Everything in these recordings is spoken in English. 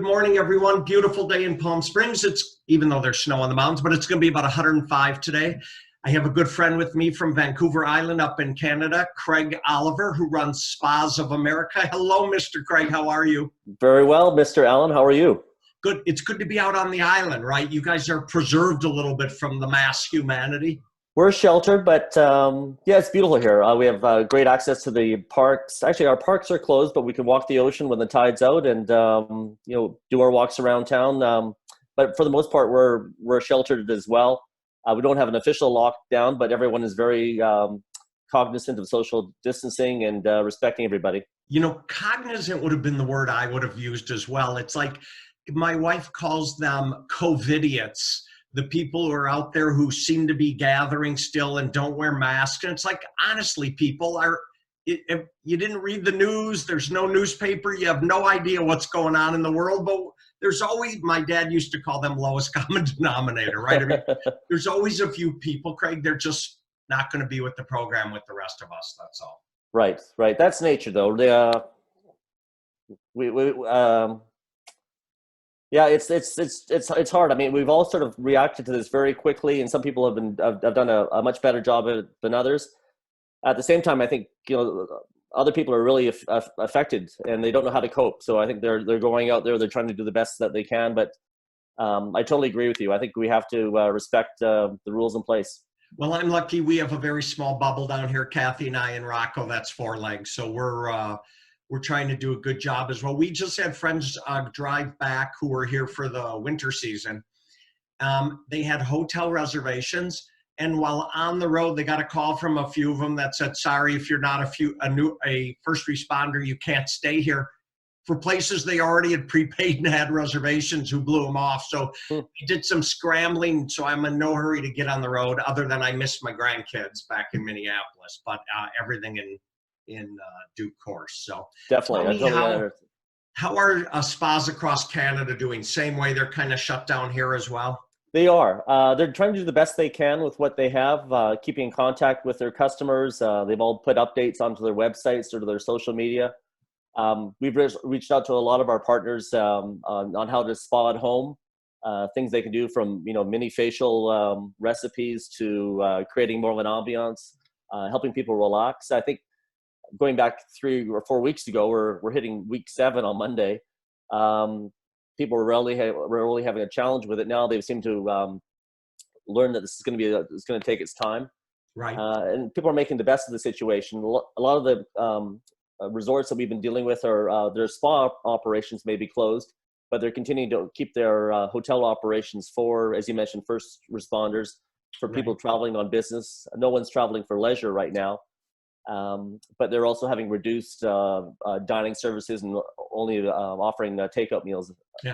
Good morning, everyone. Beautiful day in Palm Springs. It's even though there's snow on the mountains, but it's going to be about 105 today. I have a good friend with me from Vancouver Island up in Canada, Craig Oliver, who runs Spas of America. Hello, Mr. Craig. How are you? Very well, Mr. Allan. How are you? Good. It's good to be out on the island, right? You guys are preserved a little bit from the mass humanity. We're sheltered, but yeah, it's beautiful here. We have great access to the parks. Actually, our parks are closed, but we can walk the ocean when the tide's out and do our walks around town. But for the most part, we're sheltered as well. We don't have an official lockdown, but everyone is very cognizant of social distancing and respecting everybody. You know, cognizant would have been the word I would have used as well. It's like my wife calls them COVIDiots, the people who are out there who seem to be gathering still and don't wear masks. And it's like, honestly, people are, if you didn't read the news, there's no newspaper, you have no idea what's going on in the world, but there's always, my dad used to call them lowest common denominator, right? I mean, there's always a few people, Craig, they're just not going to be with the program with the rest of us, that's all. Right. That's nature, though. Yeah, it's hard. I mean, we've all sort of reacted to this very quickly, and some people have done a much better job of it than others. At the same time, I think other people are really affected, and they don't know how to cope. So I think they're going out there, they're trying to do the best that they can. But I totally agree with you. I think we have to respect the rules in place. Well, I'm lucky we have a very small bubble down here. Kathy and I and Rocco, that's 4 legs. So we're trying to do a good job as well. We just had friends drive back who were here for the winter season. They had hotel reservations, and while on the road, they got a call from a few of them that said, "Sorry, if you're not a first responder, you can't stay here." For places they already had prepaid and had reservations, who blew them off. So we did some scrambling. So I'm in no hurry to get on the road, other than I miss my grandkids back in Minneapolis. But everything in due course. So Definitely. how are spas across Canada doing? Same way, they're kind of shut down here as well? They are. They're trying to do the best they can with what they have, keeping in contact with their customers. They've all put updates onto their websites or to their social media. We've reached out to a lot of our partners on how to spa at home, things they can do from mini facial recipes to creating more of an ambiance, helping people relax. I think going back 3 or 4 weeks ago, we're hitting week 7 on Monday. People were really having a challenge with it. Now they seem to learn that this is going to it's going to take its time. Right. And people are making the best of the situation. A lot of the resorts that we've been dealing with are their spa operations may be closed, but they're continuing to keep their hotel operations for, as you mentioned, first responders, for people traveling on business. No one's traveling for leisure right now. But they're also having reduced dining services and only offering takeout meals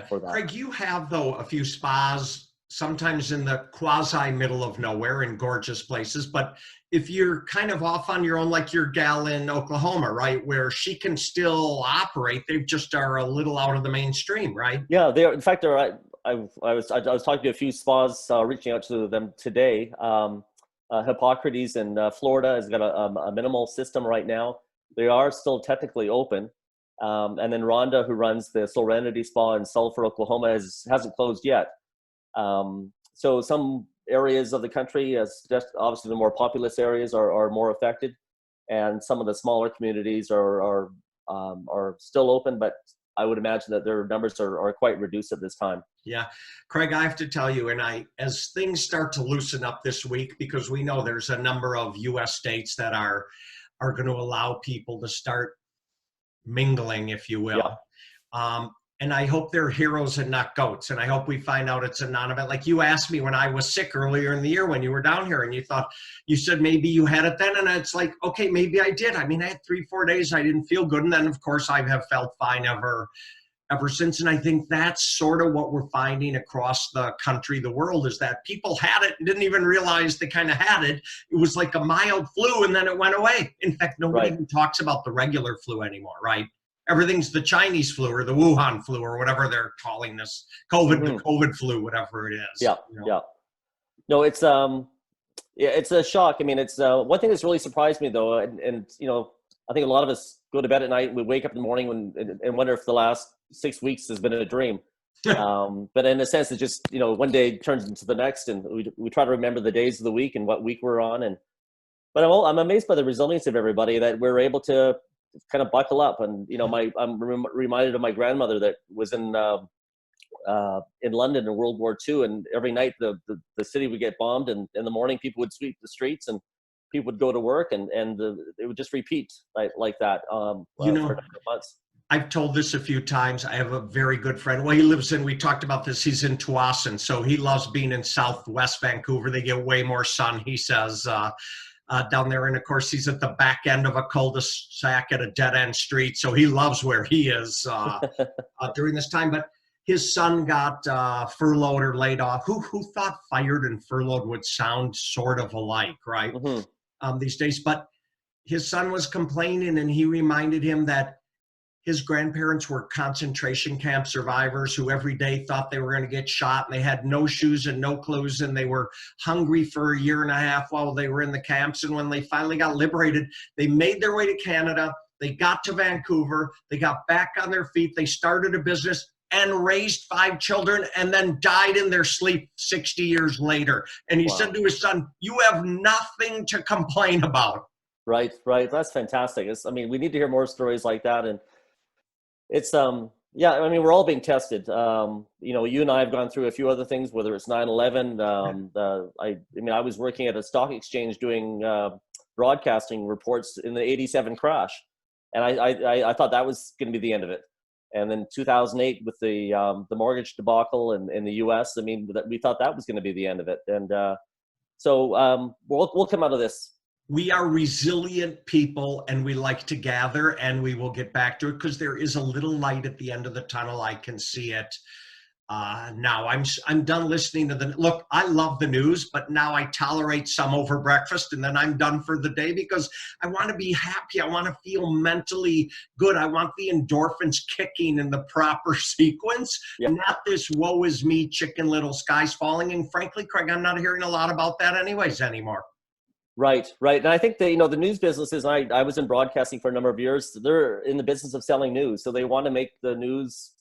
for that. Craig, you have, though, a few spas, sometimes in the quasi middle of nowhere in gorgeous places. But if you're kind of off on your own, like your gal in Oklahoma, right, where she can still operate, they just are a little out of the mainstream, right? Yeah, they are. In fact, they're. I was talking to a few spas, reaching out to them today. Hippocrates in Florida has got a minimal system right now. They are still technically open. And then Rhonda, who runs the Serenity Spa in Sulphur, Oklahoma, hasn't closed yet. So some areas of the country, just obviously the more populous areas, are more affected. And some of the smaller communities are still open, but I would imagine that their numbers are quite reduced at this time. Yeah. Craig, I have to tell you, as things start to loosen up this week, because we know there's a number of U.S. states that are going to allow people to start mingling, if you will. Yeah. And I hope they're heroes and not goats. And I hope we find out it's a non-event. Like you asked me when I was sick earlier in the year when you were down here, and you said maybe you had it then. And it's like, okay, maybe I did. I mean, I had 3-4 days I didn't feel good. And then, of course, I have felt fine ever since. And I think that's sort of what we're finding across the country, the world, is that people had it and didn't even realize they kind of had it. It was like a mild flu, and then it went away. In fact, nobody even talks about the regular flu anymore, right? Everything's the Chinese flu or the Wuhan flu or whatever they're calling this, COVID, the COVID flu, whatever it is. Yeah, yeah. No, it's a shock. I mean, it's one thing that's really surprised me, though, and I think a lot of us go to bed at night, we wake up in the morning and wonder if the last 6 weeks has been a dream. But in a sense, it just, one day turns into the next, and we try to remember the days of the week and what week we're on. But I'm amazed by the resilience of everybody, that we're able to kind of buckle up. And, I'm reminded of my grandmother that was in London in World War II, and every night the city would get bombed, and in the morning people would sweep the streets, and people would go to work, and it would just repeat like that for a number of months. I've told this a few times. I have a very good friend. Well, he lives in, we talked about this, he's in Tsawwassen, so he loves being in Southwest Vancouver. They get way more sun, he says, down there. And of course, he's at the back end of a cul-de-sac at a dead-end street, so he loves where he is during this time. But his son got furloughed or laid off. Who thought fired and furloughed would sound sort of alike, right? Mm-hmm. These days. But his son was complaining, and he reminded him that his grandparents were concentration camp survivors who every day thought they were going to get shot, and they had no shoes and no clothes, and they were hungry for a year and a half while they were in the camps. And when they finally got liberated, they made their way to Canada. They got to Vancouver. They got back on their feet. They started a business and raised 5 children, and then died in their sleep 60 years later. And he said to his son, "You have nothing to complain about." Right. That's fantastic. We need to hear more stories like that. And it's, we're all being tested. You and I have gone through a few other things, whether it's 9/11. I was working at a stock exchange doing broadcasting reports in the 87 crash. And I thought that was going to be the end of it. And then 2008 with the mortgage debacle in the U.S., we thought that was going to be the end of it. And so we'll come out of this. We are resilient people, and we like to gather, and we will get back to it because there is a little light at the end of the tunnel. I can see it now. I'm done listening to look, I love the news, but now I tolerate some over breakfast, and then I'm done for the day because I want to be happy. I want to feel mentally good. I want the endorphins kicking in the proper sequence, not this woe is me, chicken little, skies falling. And frankly, Craig, I'm not hearing a lot about that anyways anymore. Right. And I think that, the news businesses, I was in broadcasting for a number of years, they're in the business of selling news. So they want to make the news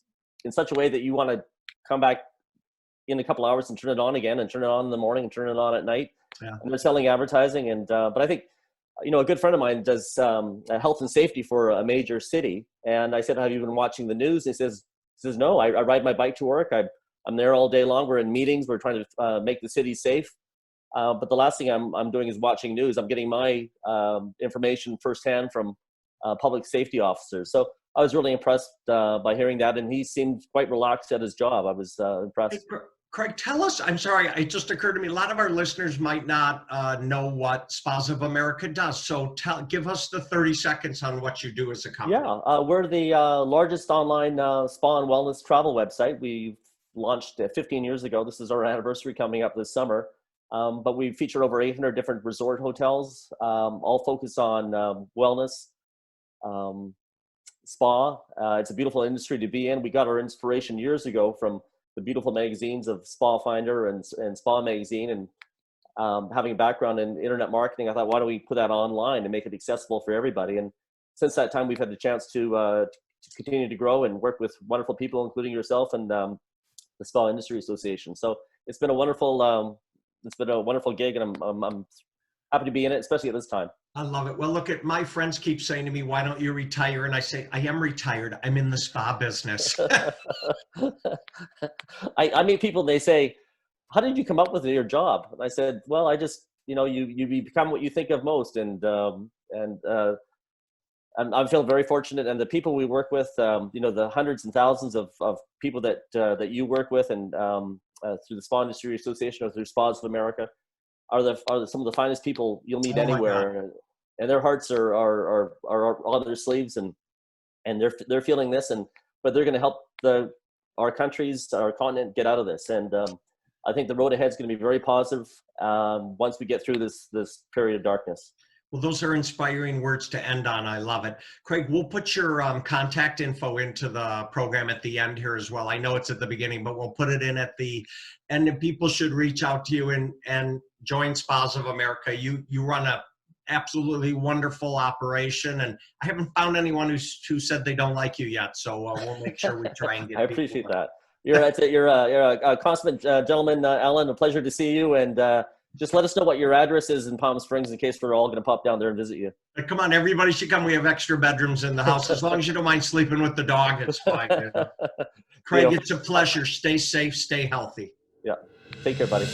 in such a way that you want to come back in a couple hours and turn it on again, and turn it on in the morning and turn it on at night. Yeah. And they're selling advertising. And, but I think, a good friend of mine does health and safety for a major city. And I said, "Have you been watching the news?" And he says, "No, I ride my bike to work. I'm there all day long. We're in meetings. We're trying to make the city safe. But the last thing I'm doing is watching news. I'm getting my information firsthand from public safety officers." So I was really impressed by hearing that, and he seemed quite relaxed at his job. I was impressed. Hey, Craig, tell us, I'm sorry, it just occurred to me, a lot of our listeners might not know what Spas of America does. So give us the 30 seconds on what you do as a company. Yeah, we're the largest online spa and wellness travel website. We launched 15 years ago. This is our anniversary coming up this summer. But we feature over 800 different resort hotels, all focused on wellness, spa. It's a beautiful industry to be in. We got our inspiration years ago from the beautiful magazines of Spa Finder and Spa Magazine. And having a background in internet marketing, I thought, why don't we put that online and make it accessible for everybody? And since that time, we've had the chance to continue to grow and work with wonderful people, including yourself and the Spa Industry Association. So it's been a wonderful gig, and I'm happy to be in it, especially at this time. I love it. Well, look, my friends keep saying to me, "Why don't you retire?" And I say, I am retired. I'm in the spa business. I meet people, they say, "How did you come up with your job?" And I said, "Well, I just, you become what you think of most." And I feel very fortunate. And the people we work with, the hundreds and thousands of people that you work with, and through the Spa Industry Association or through Spas of America, are some of the finest people you'll meet anywhere, and their hearts are on their sleeves, and they're feeling this, but they're going to help our continent get out of this. And I think the road ahead is going to be very positive once we get through this period of darkness. Well, those are inspiring words to end on. I love it. Craig, we'll put your contact info into the program at the end here as well. I know it's at the beginning, but we'll put it in at the end, and people should reach out to you and join Spas of America. You run a absolutely wonderful operation, and I haven't found anyone who said they don't like you yet. So we'll make sure we try and get. I appreciate that. You're a consummate gentleman, Allan. A pleasure to see you, and just let us know what your address is in Palm Springs in case we're all going to pop down there and visit you. Come on, everybody should come. We have extra bedrooms in the house. As long as you don't mind sleeping with the dog, it's fine. Craig, it's a pleasure. Stay safe, stay healthy. Yeah. Take care, buddy.